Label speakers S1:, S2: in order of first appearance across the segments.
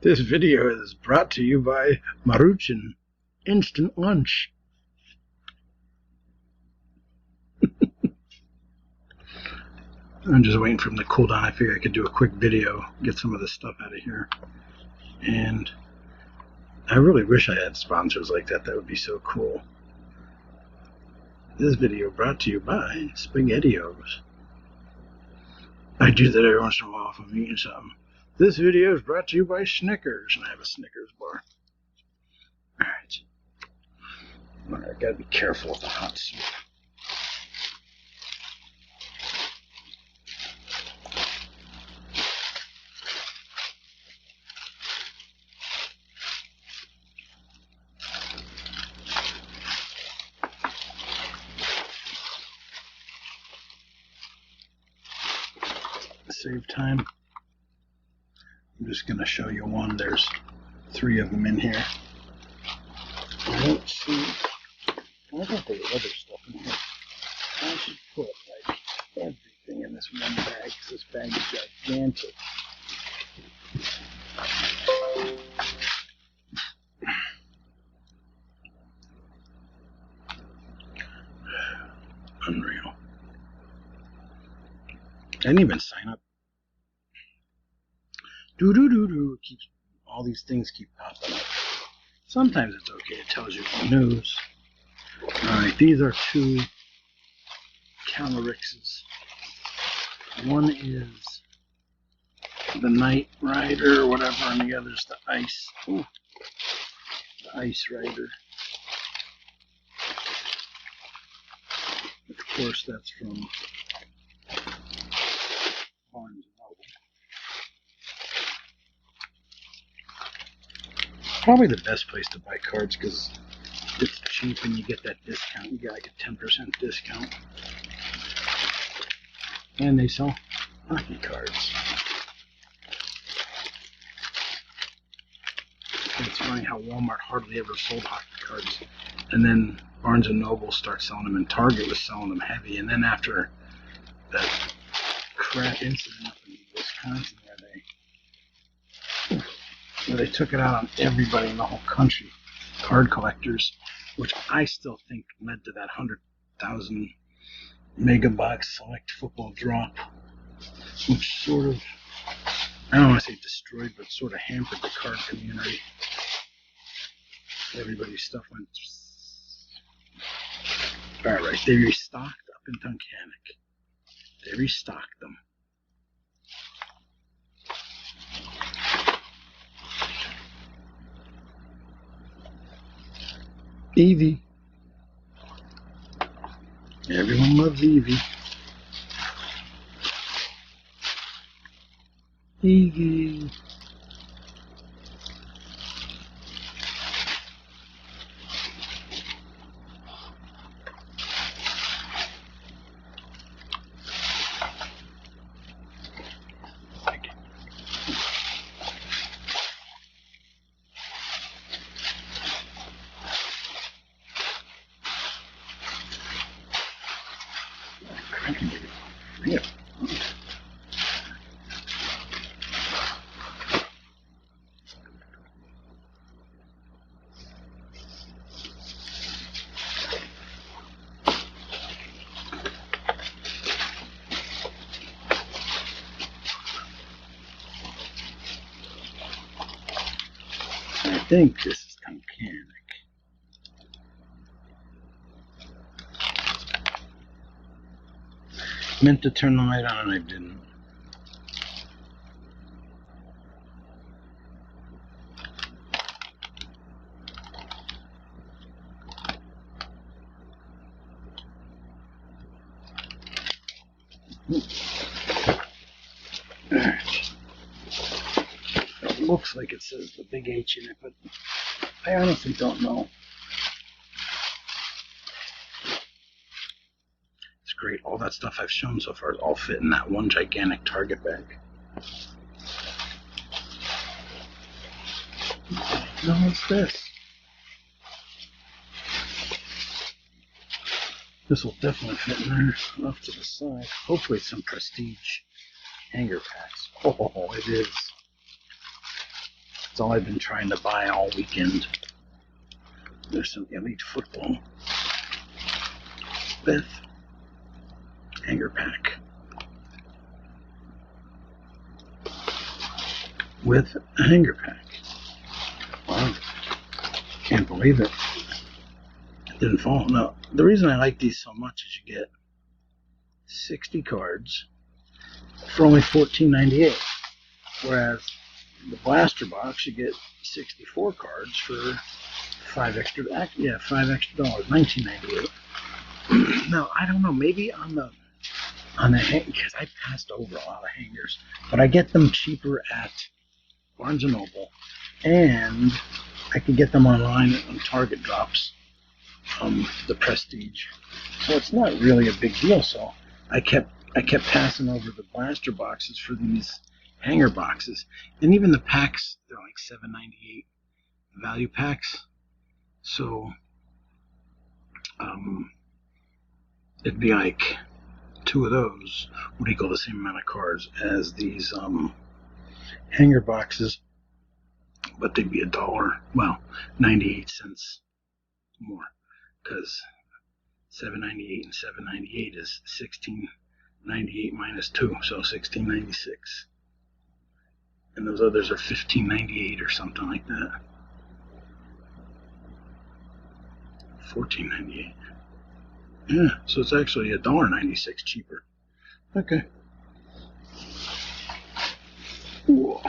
S1: This video is brought to you by Maruchan Instant Lunch. I'm just waiting for them to cool down. I figured I could do a quick video, get some of this stuff out of here. And I really wish I had sponsors like that. That would be so cool. This video brought to you by SpaghettiOs. I do that every once in a while if I'm eating something. This video is brought to you by Snickers, and I have a Snickers bar. Alright, gotta be careful with the hot soup. Save time. I'm just going to show you one. There's 3 of them in here. I don't see. I thought there was other stuff in here. I should put like everything in this one bag because this bag is gigantic. Unreal. I didn't even sign up. Keeps all these things keep popping up. Sometimes it's okay. It tells you the news. Alright, these are 2 Calarixes. One is the Night Rider or whatever, and the other's the Ice. Ooh, the Ice Rider. Of course, that's from Barnes & Noble. Probably the best place to buy cards because it's cheap and you get that discount. You get like a 10% discount. And they sell hockey cards. It's funny how Walmart hardly ever sold hockey cards. And then Barnes & Noble starts selling them, and Target was selling them heavy. And then after that crap incident up in Wisconsin where they took it out on everybody in the whole country, card collectors, which I still think led to that 100,000 megabox select football drop, which sort of, I don't want to say destroyed, but sort of hampered the card community. Everybody's stuff went. Alright, they restocked up in Tunkhannock. They restocked them. Eevee. Everyone loves Eevee. Eevee. Yeah. I think this is Tunkhannock. Meant to turn the light on and I didn't. It looks like it says the big H in it, but I honestly don't know. Great. All that stuff I've shown so far is all fit in that one gigantic Target bag. No, what's this? This will definitely fit in there off to the side. Hopefully some prestige hanger packs. Oh, it is. That's all I've been trying to buy all weekend. There's some Elite Football with hanger pack. With a hanger pack. Wow. Can't believe it. It didn't fall. No, the reason I like these so much is you get 60 cards for only $14.98. Whereas the blaster box, you get 64 cards for $5 extra. Yeah, $5 extra, $19.98. Now I don't know. Maybe on the because I passed over a lot of hangers, but I get them cheaper at Barnes & Noble, and I could get them online on Target drops, the Prestige. So it's not really a big deal. So I kept passing over the blaster boxes for these hanger boxes, and even the packs, they're like $7.98 value packs. So it'd be like 2 of those would equal the same amount of cards as these hanger boxes, but they'd be $1, 98 cents more, because $7.98 and $7.98 is $16.98 minus 2, so $16.96. And those others are $15.98 or something like that. $14.98. Yeah, so it's actually $1.96 cheaper. Okay. Ooh.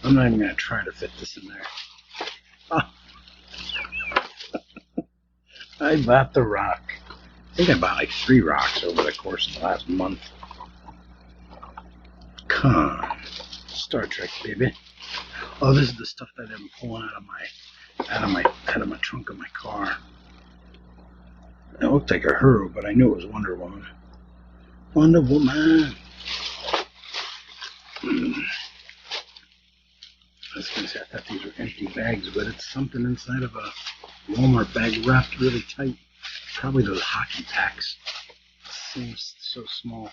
S1: I'm not even going to try to fit this in there. Oh. I bought the rock. I think I bought like 3 rocks over the course of the last month. Come on. Star Trek, baby. Oh, this is the stuff that I'm pulling out of my trunk of my car. It looked like a her, but I knew it was Wonder Woman. Wonder Woman. I was going to say I thought these were empty bags, but it's something inside of a Walmart bag wrapped really tight. Probably those hockey packs. Seems so small.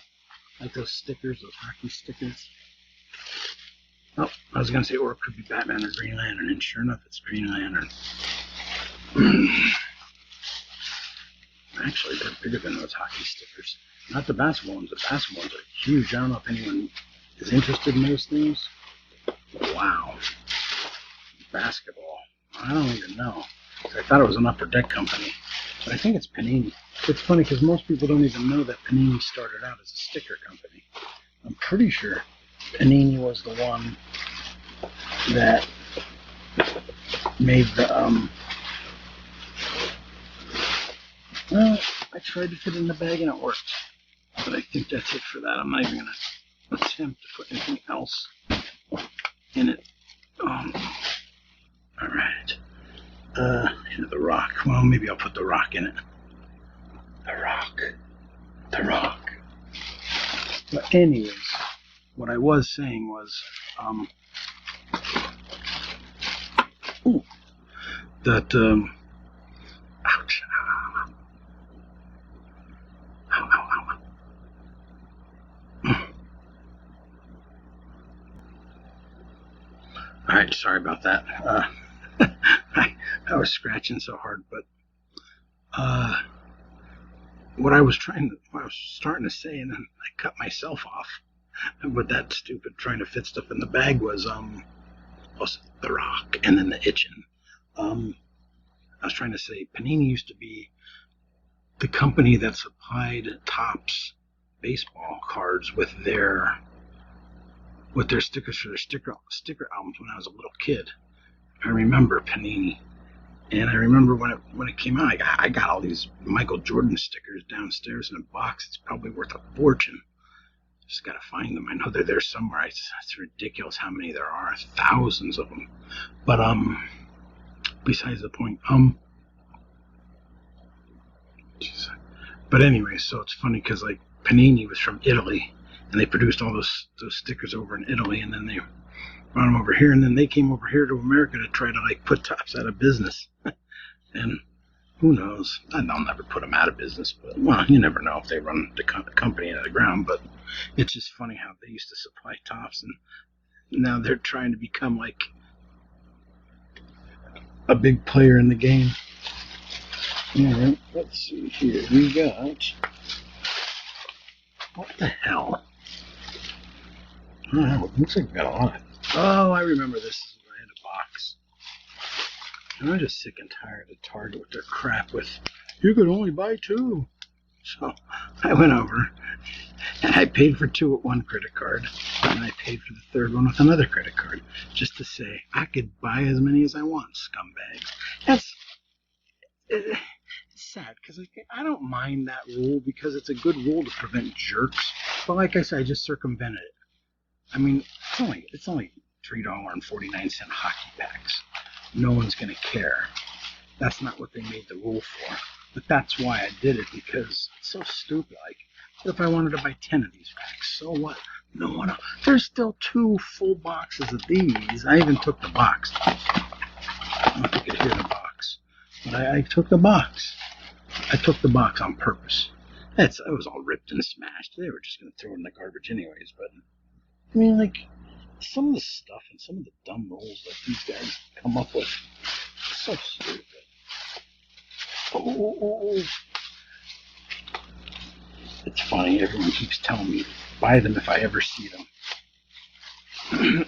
S1: Like those stickers, those hockey stickers. Oh, I was going to say, or it could be Batman or Green Lantern, and sure enough, it's Green Lantern. Actually, they're bigger than those hockey stickers. Not the basketball ones. The basketball ones are huge. I don't know if anyone is interested in those things. Wow. Basketball. I don't even know. I thought it was an Upper Deck company, but I think it's Panini. It's funny because most people don't even know that Panini started out as a sticker company. I'm pretty sure Panini was the one that made the well, I tried to fit it in the bag and it worked, but I think that's it for that. I'm not even going to attempt to put anything else in it. Alright. The rock. Well, maybe I'll put the rock in it. The rock. The rock. But anyways, what I was saying was, that, ouch. Alright, sorry about that. I was scratching so hard, but what I was starting to say, and then I cut myself off with that stupid trying to fit stuff in the bag was the rock and then the itching. I was trying to say Panini used to be the company that supplied Topps baseball cards with their stickers for their sticker albums when I was a little kid. I remember Panini, and I remember when it came out, I got all these Michael Jordan stickers downstairs in a box. It's probably worth a fortune. Just gotta find them. I know they're there somewhere. It's ridiculous how many there are. Thousands of them. But besides the point. But anyway, so it's funny because like Panini was from Italy, and they produced all those stickers over in Italy, and then they brought them over here, and then they came over here to America to try to like put Topps out of business. And who knows? They'll never put them out of business, but well, you never know if they run the company out of the ground. But it's just funny how they used to supply Topps, and Now they're trying to become like a big player in the game. Alright, let's see here. We got... What the hell? Oh, it looks like we got a lot. Oh, I remember this. I had a box. And I'm just sick and tired of Target with their crap with, you could only buy 2. So I went over and I paid for 2 with one credit card, and I paid for the 3rd one with another credit card, just to say I could buy as many as I want, scumbags. It's sad because I don't mind that rule because it's a good rule to prevent jerks. But like I said, I just circumvented it. I mean, it's only $3.49 hockey packs. No one's gonna care. That's not what they made the rule for. But that's why I did it, because it's so stupid. Like, what if I wanted to buy 10 of these packs? So what? No one. There's still 2 full boxes of these. I even took the box. I don't know if you could hear the box, but I took the box. I took the box on purpose. It was all ripped and smashed. They were just gonna throw it in the garbage anyways. But I mean, like, some of the stuff and some of the dumb rules that these guys come up with, it's so stupid. Oh. It's funny, everyone keeps telling me, buy them if I ever see them.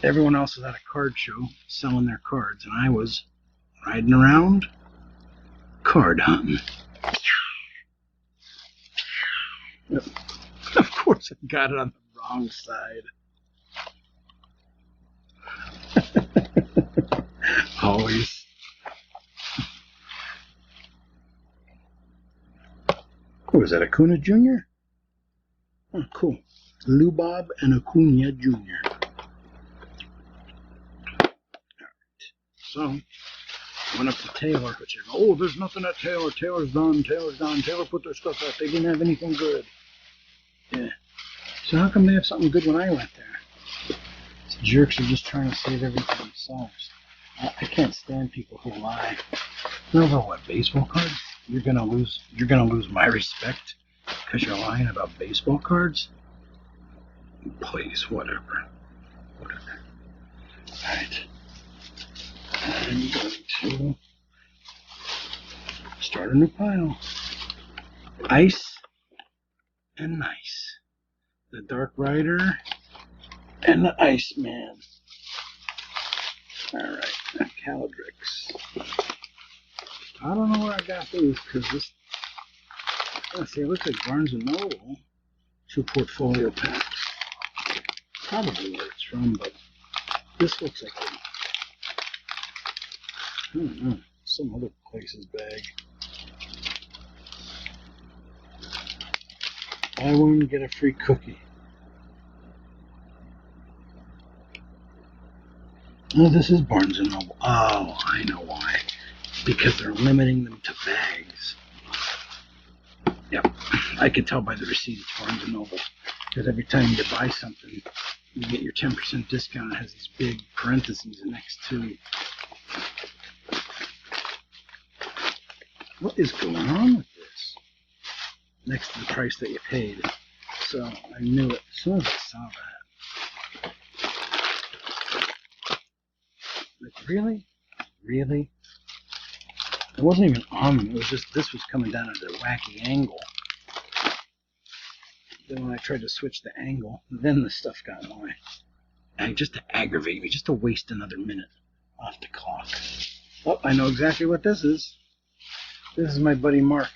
S1: Everyone else is at a card show selling their cards, and I was riding around card hunting. Yep. Of course I got it on the wrong side. Always. Who was that, Acuna Jr.? Oh, cool. Lubob and Acuna Jr. Alright. So, went up to Taylor, which is, oh, there's nothing at Taylor. Taylor's done. Taylor put their stuff out. They didn't have anything good. Yeah. So how come they have something good when I went there? These jerks are just trying to save everything themselves. I can't stand people who lie. You know about what, baseball cards? You're gonna lose my respect because you're lying about baseball cards? Please, whatever. Alright. I'm going to start a new pile. Ice and Nice. The Dark Rider and the Iceman. Alright, Caladrix. I don't know where I got these because this. Let's see, it looks like Barnes & Noble. 2 portfolio packs. Probably where it's from, but this looks like I don't know, some other place's bag. Buy one, get a free cookie. Oh, this is Barnes & Noble. Oh, I know why. Because they're limiting them to bags. Yep, I could tell by the receipt it's Barnes & Noble. Because every time you buy something, you get your 10% discount. It has these big parentheses next to. What is going on with this? Next to the price that you paid. So I knew it as soon as I saw that. Like, really? Really? It wasn't even on them. It was just this was coming down at a wacky angle. Then when I tried to switch the angle, then the stuff got in the way. And just to aggravate me, just to waste another minute off the clock. Oh, I know exactly what this is. This is my buddy Mark.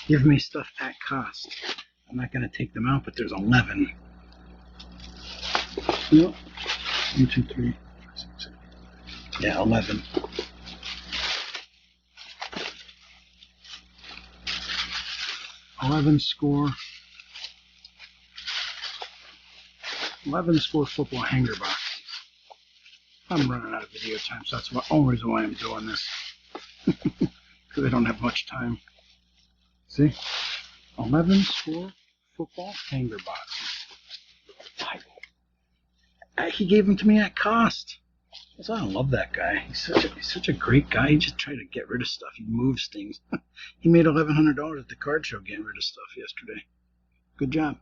S1: Give me stuff at cost. I'm not going to take them out, but there's 11. No. 1, 2, 3, 4, 5, 6, 7. Yeah, 11. $11 score football hanger boxes. I'm running out of video time, so that's the only reason why I'm doing this. Because I don't have much time. See? 11 score football hanger boxes. He gave them to me at cost. So I love that guy. He's such a great guy. He just tried to get rid of stuff. He moves things. He made $1,100 at the card show getting rid of stuff yesterday. Good job.